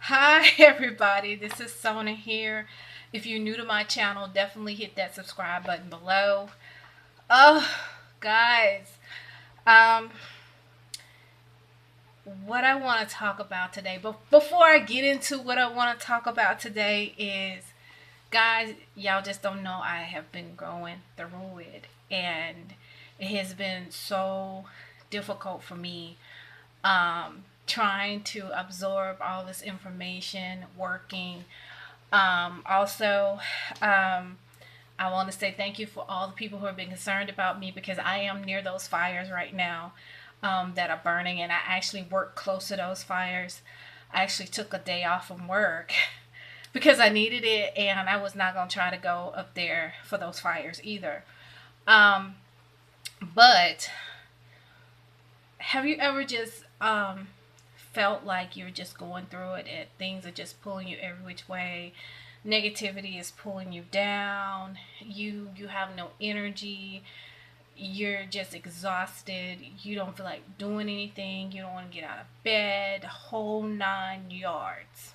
Hi everybody, this is Sona here. If you're new to my channel, definitely hit that subscribe button below. Oh, guys, um, what I want to talk about today, but before I get into what I want to talk about today is, guys, y'all just don't know I have been going through it, and it has been so difficult for me trying to absorb all this information, working. Also, I want to say thank you for all the people who have been concerned about me because I am near those fires right now that are burning, and I actually work close to those fires. I actually took a day off from work because I needed it, and I was not going to try to go up there for those fires either. Um, but have you ever just felt like you're just going through it and things are just pulling you every which way? Negativity is pulling you down. You have no energy. You're just exhausted. You don't feel like doing anything. You don't want to get out of bed. The whole 9 yards.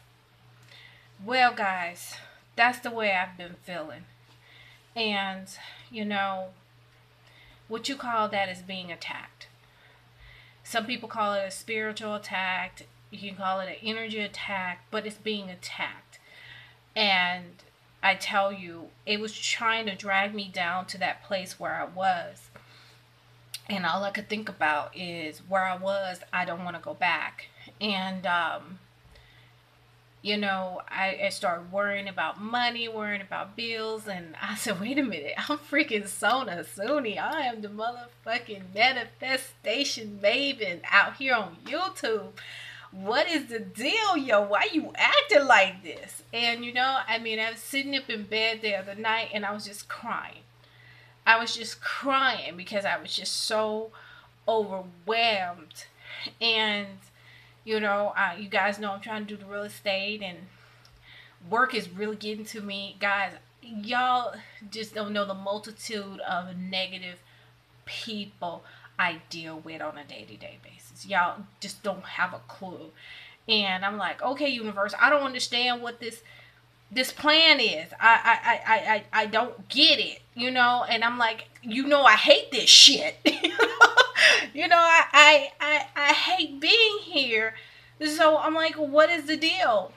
Well, guys, that's the way I've been feeling. And, you know, what you call that is being attacked. Some people call it a spiritual attack. You can call it an energy attack, but it's being attacked. And I tell you, it was trying to drag me down to that place where I was. And all I could think about is where I was, I don't want to go back. And, I started worrying about money, worrying about bills. And I said, wait a minute, I'm freaking Sona Sunni. I am the motherfucking manifestation maven out here on YouTube. What is the deal, yo? Why you acting like this? And I was sitting up in bed the other night and I was just crying. I was just crying because I was just so overwhelmed. And you guys know I'm trying to do the real estate, and work is really getting to me, guys. Y'all just don't know the multitude of negative people I deal with on a day-to-day basis. Y'all just don't have a clue. And I'm like, okay, universe, I don't understand what this plan is. I don't get it, and I'm like, I hate this shit. I hate being here. So I'm like, what is the deal?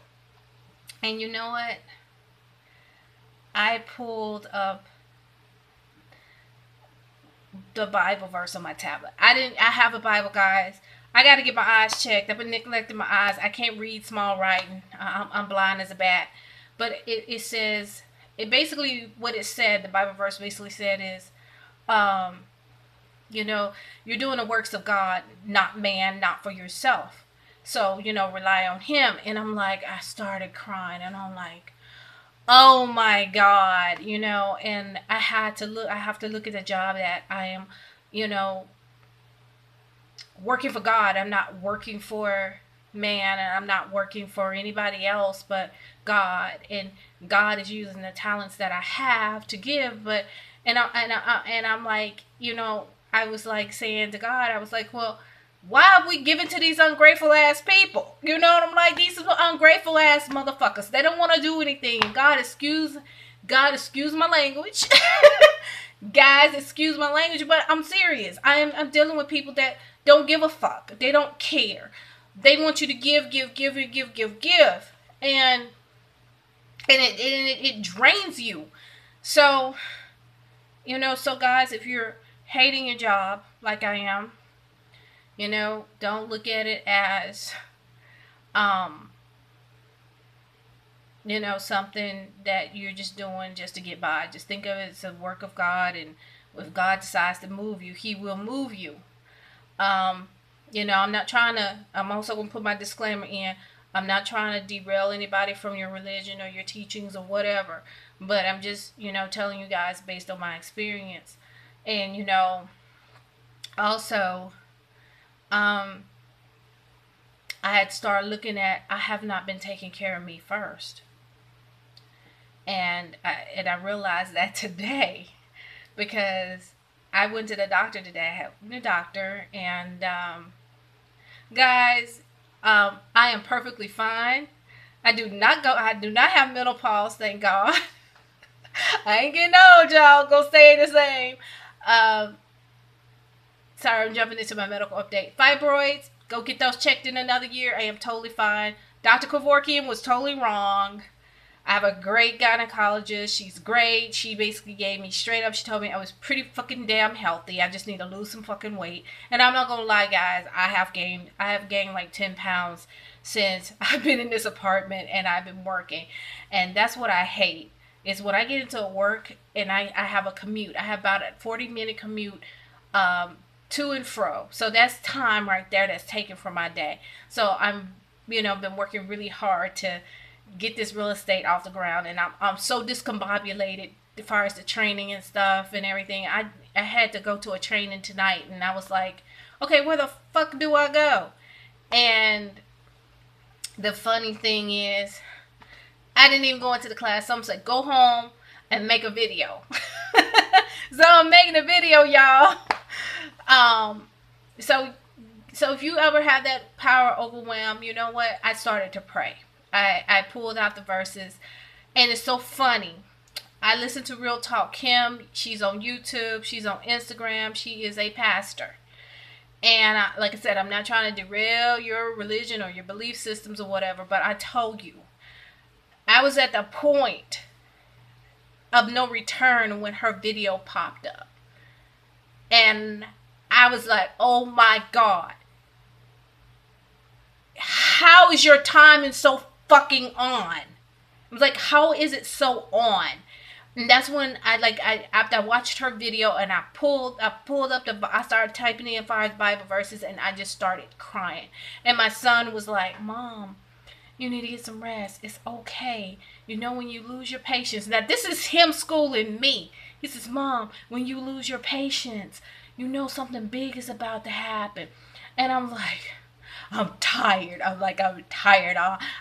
And you know what? I pulled up the Bible verse on my tablet. I have a Bible, guys. I got to get my eyes checked. I've been neglecting my eyes. I can't read small writing. I'm blind as a bat. But it says, what it said, the Bible verse basically said is, you're doing the works of God, not man, not for yourself. So, rely on him. And I started crying, and I'm like, oh my God, and I have to look at the job that I am, working for God. I'm not working for man, and I'm not working for anybody else but God. And God is using the talents that I have to give. But I'm like, I was like saying to God, I was like, well, why have we given to these ungrateful ass people? You know what I'm like? These are ungrateful ass motherfuckers. They don't want to do anything. God, excuse my language. Guys, excuse my language, but I'm serious. I'm dealing with people that don't give a fuck. They don't care. They want you to give. And it drains you. So, so guys, if you're hating your job like I am, don't look at it as, something that you're just doing just to get by. Just think of it as a work of God, and if God decides to move you, he will move you. I'm also going to put my disclaimer in. I'm not trying to derail anybody from your religion or your teachings or whatever, but I'm just, telling you guys based on my experience. And, also, I had started looking at, I have not been taking care of me first. And I realized that today because I went to the doctor today. I have the doctor, and guys, I am perfectly fine. I do not have menopause, thank God. I ain't getting old, y'all. Go stay the same. Um, Sorry, I'm jumping into my medical update. Fibroids, go get those checked in another year. I am totally fine. Dr. Kevorkian was totally wrong. I have a great gynecologist. She's great. She basically gave me straight up. She told me I was pretty fucking damn healthy. I just need to lose some fucking weight. And I'm not gonna lie, guys. I have gained like 10 pounds since I've been in this apartment and I've been working. And that's what I hate. Is when I get into work and I have a commute. I have about a 40-minute commute to and fro. So that's time right there that's taken from my day. So I'm, been working really hard to get this real estate off the ground, and I'm so discombobulated as far as the training and stuff and everything. I had to go to a training tonight, and I was like, okay, where the fuck do I go? And the funny thing is, I didn't even go into the class. Someone said, go home and make a video. So I'm making a video, y'all. So if you ever have that power overwhelm, you know what? I started to pray. I pulled out the verses, and it's so funny. I listen to Real Talk Kim. She's on YouTube. She's on Instagram. She is a pastor. And like I said, I'm not trying to derail your religion or your belief systems or whatever, but I told you, I was at the point of no return when her video popped up. And I was like, oh my God. How is your timing so fucking on? I was like, how is it so on? And that's when after I watched her video and I started typing in 5 Bible verses, and I just started crying. And my son was like, Mom, you need to get some rest. It's okay. When you lose your patience. Now, this is him schooling me. He says, Mom, when you lose your patience, something big is about to happen. And I'm like, I'm tired. I'm tired.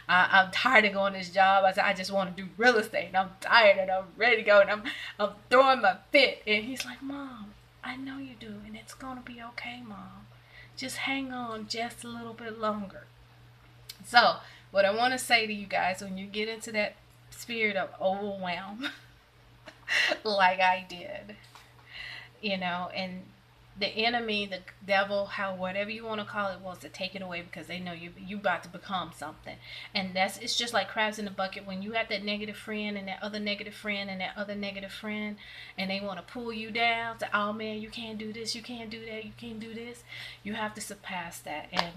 I'm tired of going to this job. I said, I just want to do real estate. And I'm tired and I'm ready to go. And I'm throwing my fit. And he's like, Mom, I know you do. And it's going to be okay, Mom. Just hang on just a little bit longer. So, what I want to say to you guys, when you get into that spirit of overwhelm, like I did, and the enemy, the devil, whatever you want to call it, wants to take it away because they know you about to become something. And it's just like crabs in the bucket. When you have that negative friend and that other negative friend and that other negative friend, and they want to pull you down, say, oh man, you can't do this, you can't do that, you can't do this. You have to surpass that. And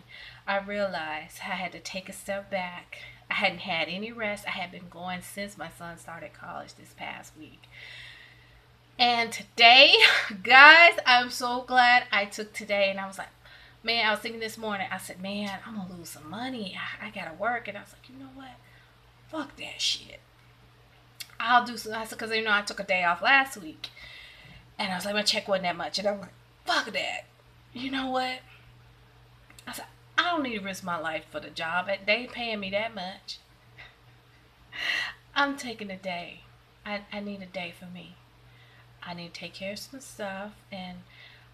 I realized I had to take a step back. I hadn't had any rest. I had been going since my son started college this past week. And today, guys, I'm so glad I took today. And I was like, man, I was thinking this morning, I said, man, I'm going to lose some money. I got to work. And I was like, you know what? Fuck that shit. I'll do some. I said, because, I took a day off last week. And I was like, my check wasn't that much. And I'm like, fuck that. You know what? I said, I don't need to risk my life for the job. They ain't paying me that much. I'm taking a day. I need a day for me. I need to take care of some stuff. And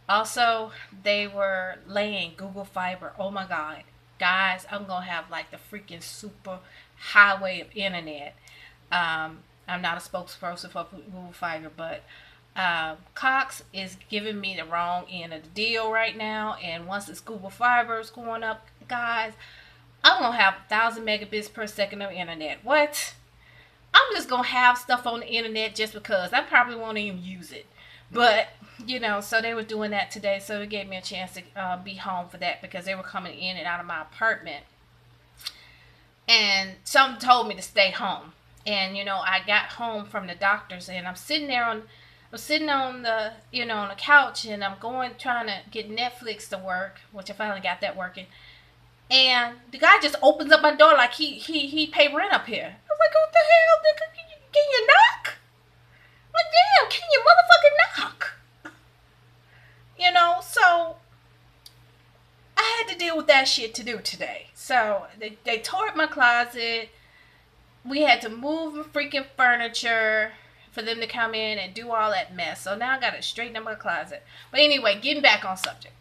also, they were laying Google Fiber. Oh my God. Guys, I'm going to have like the freaking super highway of internet. I'm not a spokesperson for Google Fiber, but Cox is giving me the wrong end of the deal right now. And once this Google Fiber is going up, guys, I'm going to have 1,000 megabits per second of internet. What? I'm just going to have stuff on the internet just because. I probably won't even use it. But, so they were doing that today. So it gave me a chance to be home for that because they were coming in and out of my apartment. And some told me to stay home. And, I got home from the doctor's and I'm sitting on the, on the couch and I'm trying to get Netflix to work, which I finally got that working. And the guy just opens up my door like he pay rent up here. I was like, what the hell, nigga? Can you knock? I'm like, damn, can you motherfucking knock? So I had to deal with that shit to do today. So they tore up my closet. We had to move my freaking furniture for them to come in and do all that mess. So now I got to straighten up my closet. But anyway, getting back on subject.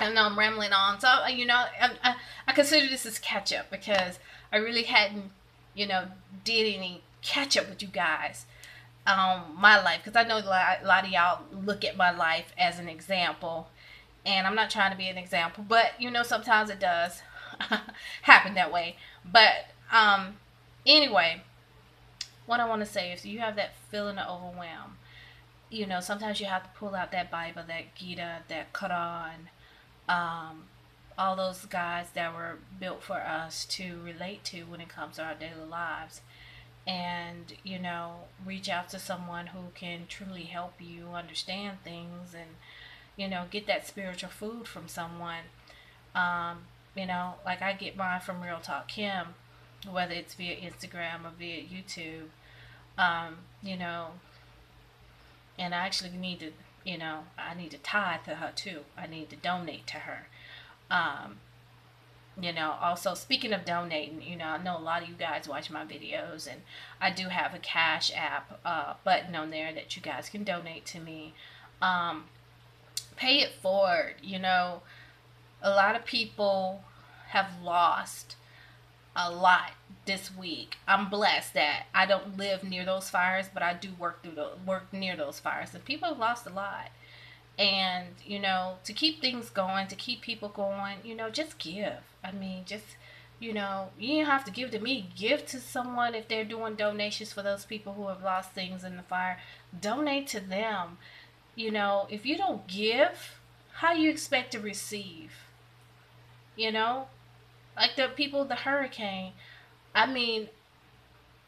I know I'm rambling on. So, I consider this as catch up because I really hadn't, you know, did any catch up with you guys. My life, because I know a lot of y'all look at my life as an example, and I'm not trying to be an example, but sometimes it does happen that way. But anyway, what I want to say is, you have that feeling of overwhelm. Sometimes you have to pull out that Bible, that Gita, that Quran, um, all those guys that were built for us to relate to when it comes to our daily lives. And, reach out to someone who can truly help you understand things and, get that spiritual food from someone. Um, like I get mine from Real Talk Kim, whether it's via Instagram or via YouTube. Um, you know, and I actually need to, I need to tithe to her too. I need to donate to her. Um, Also speaking of donating, I know a lot of you guys watch my videos, and I do have a Cash App button on there that you guys can donate to me. Um, Pay it forward. A lot of people have lost a lot this week. I'm blessed that I don't live near those fires, but I do work near those fires, and people have lost a lot. And to keep things going, to keep people going, just give. I mean, just you don't have to give to me. Give to someone if they're doing donations for those people who have lost things in the fire. Donate to them. If you don't give, how you expect to receive? You know, like the people, the hurricane. I mean,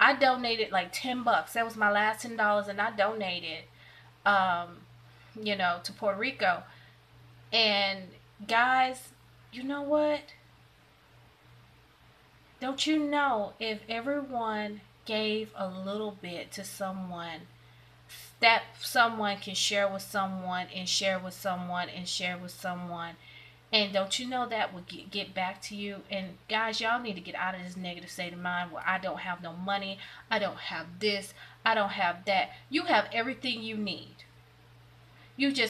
I donated like $10. That was my last $10, and I donated, um, to Puerto Rico. And guys, you know what? Don't you know, if everyone gave a little bit to someone, that someone can share with someone and share with someone and share with someone. And don't you know that will get back to you? And guys, y'all need to get out of this negative state of mind where I don't have no money, I don't have this, I don't have that. You have everything you need. You just